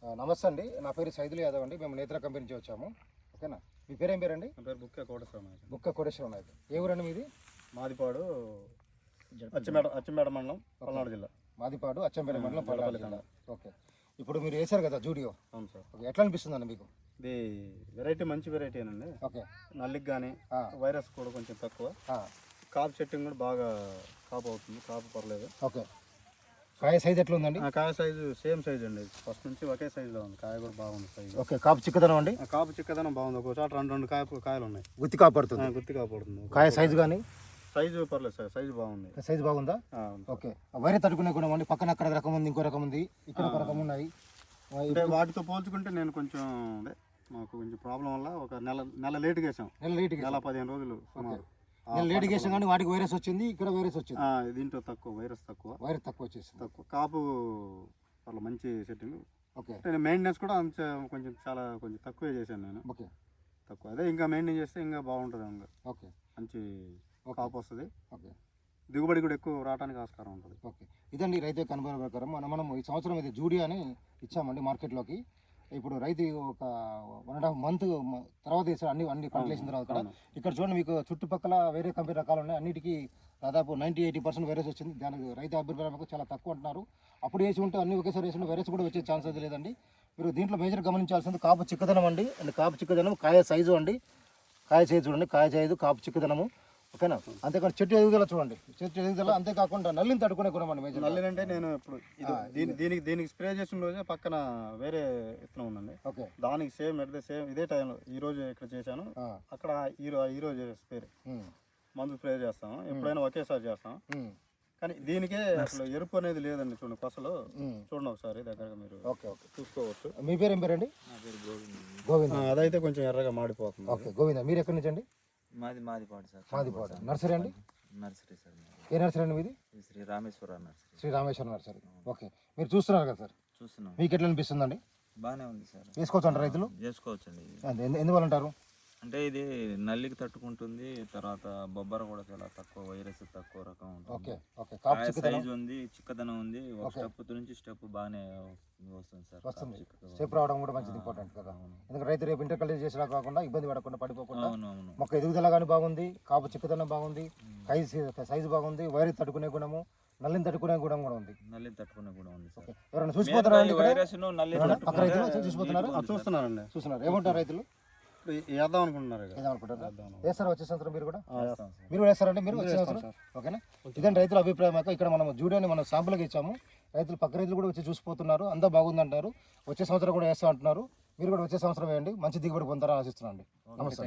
నమస్తే అండి, నా పేరు సైదుల్ యాదవ్ అండి. మేము నేత్ర కంపెనీ నుంచి వచ్చాము. ఓకేనా, మీ పేరు ఏం పేరండి? నా పేరు బుక్క కోటేశ్వర నాయక్. బుక్క కోటేశ్వర నాయక్. ఏ ఊరండి మీది? మాదిపాడు, అచ్చంపేట మండలం, పల్నాడు జిల్లా. మాదిపాడు, అచ్చంపేట మండలం, పల్నాడు జిల్లా. ఓకే, ఇప్పుడు మీరు వేశారు కదా జూడియో. అవును సార్. ఓకే, ఎట్లా అనిపిస్తుందండి మీకు? ఇది వెరైటీ, మంచి వెరైటీ అండి. ఓకే, నల్లికి కానీ వైరస్ కూడా కొంచెం తక్కువ. కాపు సెట్టింగ్ కూడా బాగా కాపు అవుతుంది, కాపు పర్లేదు. ఓకే, కాయ సైజ్ ఎట్లా ఉందండి? కాయ సైజు సేమ్ సైజ్ అండి, ఫస్ట్ నుంచి ఒకే సైజులో ఉంది. కాయ కూడా బాగుంది సైజు. ఓకే, కాపు చిక్కదనం అండి? కాపు చిక్కదనం బాగుంది. ఒకసారి రెండు కాయలు ఉన్నాయి. గుత్తి కాపు పడుతుంది? గుత్తి కాపు పడుతుంది. కాయ సైజు కానీ? సైజు పర్లేదు సార్, సైజు బాగుంది. సైజు బాగుందా? ఓకే, వైరే తట్టుకునే గుణం అండి. పక్కన అక్కడ రకం ఉంది, ఇంకో రకం ఉంది, ఇక్కడ ఒక రకం ఉన్నాయి. వాటితో పోల్చుకుంటే నేను కొంచెం మాకు కొంచెం ప్రాబ్లం వల్ల ఒక నెల లేట్గా వేసాం. నెల 15 రోజులు సుమారు లేట్గా వేసాం, కానీ వాటికి వైరస్ వచ్చింది, ఇక్కడ వైరస్ వచ్చింది. దీంట్లో తక్కువ వైరస్ తక్కువ వచ్చేసింది. తక్కువ కాపు చాలా మంచి సెట్టింగ్. ఓకే, మెయింటెనెన్స్ కూడా కొంచెం తక్కువే చేశాను నేను. ఓకే, తక్కువ. అదే ఇంకా మెయింటైన్ చేస్తే ఇంకా బాగుంటుంది. ఇంకా ఓకే, మంచి కాపు వస్తుంది. ఓకే, దిగుబడి కూడా ఎక్కువ రావడానికి ఆస్కారం ఉంటుంది. ఓకే, ఇదండి రైతు కనుగొన ప్రకారం మనం ఈ సంవత్సరం ఇది జూడియో అని ఇచ్చామండి మార్కెట్లోకి. ఇప్పుడు రైతు ఒక 1.5 మంత్ తర్వాత వేసాడు, అన్ని పంటలు వేసిన తర్వాత. ఇక్కడ చూడండి, మీకు చుట్టుపక్కల వేరే కంపెనీ రకాలు ఉన్నాయి. అన్నిటికీ దాదాపు 90-80% వైరస్ వచ్చింది. దానికి రైతు అభిప్రాయం చాలా తక్కువ అంటున్నారు. అప్పుడు వేసి ఉంటే అన్ని ఒకేసారి వేసి ఉంటే వైరస్ కూడా వచ్చే ఛాన్స్ అయితే లేదండి. మీరు దీంట్లో మేజర్ గమనించాల్సింది కాపు చిక్కదనం అండి. కాపు చిక్కదనం, కాయ సైజు అండి. కాయ సైజు చూడండి, కాయ సైజు, కాపు చిక్కదనము. ఓకేనా, అంతేకాదు చెట్టు ఎదుగుదల చూడండి, చెట్టు ఎదుగుదల. అంతేకాకుండా నల్లిని తట్టుకునే గుణం అండి మేజర్. నల్లిని అంటే నేను ఇప్పుడు దీనికి స్ప్రే చేసిన రోజే పక్కన వేరే విత్తనం ఉందండి. ఓకే, దానికి సేమ్ ఇదే టైంలో ఈ రోజు ఇక్కడ చేశాను. అక్కడ ఈ రోజు స్ప్రే మందు స్ప్రే చేస్తాం. ఎప్పుడైనా ఒకేసారి చేస్తాం. కానీ దీనికే అసలు ఎరుపు అనేది లేదండి. చూడండి కొసలు చూడండి ఒకసారి దగ్గరగా మీరు చూసుకోవచ్చు. మీ పేరు ఏం పేరండి? గోవింద్. అదైతే కొంచెం ఎర్రగా మాడిపోతుంది. ఓకే, గోవింద. మీరు ఎక్కడి నుంచి అండి? మాదిపాడు సార్. మాదిపాడు. నర్సరీ అండి? Nursery sir. ఏ నర్సరీ అండి మీది? Sri Rameswara nursery. Sri Rameswara nursery. Okay, మీరు చూస్తున్నారు కదా సార్, చూస్తున్నాం. మీకు ఎట్లా అనిపిస్తుందండి? బాగానే ఉంది సార్. వేసుకోవచ్చు అంటారు రైతులు? చేసుకోవచ్చండి. ఎందువల్ల అంటారు? అంటే ఇది నల్లికి తట్టుకుంటుంది, తర్వాత బొబ్బర కూడా చాలా తక్కువ, వైరస్ తక్కువ రకం ఉంటుంది. ఓకే, ఓకే, కాపు సైజ్ ఉంది, చిక్కదనం ఉంది. ఒక స్టెప్ నుంచి స్టెప్ బాగానే వస్తుంది సార్. వస్తుంది. స్టెప్ రావడం కూడా మంచిది, ఇంపార్టెంట్ కదా. ఎందుకంటే రైతు రేపు ఇంటర్ కల్చర్ చేసినా కాకుండా ఇబ్బంది పడకుండా, పడిపోకుండా. మొక్క ఎదుగుదల కానీ బాగుంది, కాపు చిక్కదనం బాగుంది, సైజు బాగుంది, వైరస్ తట్టుకునే గుణము, నల్లిని తట్టుకునే గుణం కూడా ఉంది. నల్లిని తట్టుకునే గుణం ఉంది సార్. ఎవరైనా చూసిపోతున్నారా? చూస్తున్నారండి. చూస్తున్నారు. ఏమంటారు రైతులు? వేద్దాం అనుకుంటున్నారు. వేస్తారా వచ్చే సంవత్సరం? మీరు కూడా వేస్తారంటే మీరు వచ్చే సంవత్సరం? ఓకేనా, ఇదండి రైతుల అభిప్రాయం. ఇక్కడ మనం జూడియోని మనం శాంపుల్గా ఇచ్చాము. రైతులు పక్క రైతులు కూడా వచ్చి చూసిపోతున్నారు, అంతా బాగుంది అంటారు. వచ్చే సంవత్సరం కూడా వేస్తా అంటున్నారు. మీరు కూడా వచ్చే సంవత్సరం వేయండి, మంచి దిగుబడి పొందారని ఆశిస్తున్నాను. నమస్తే.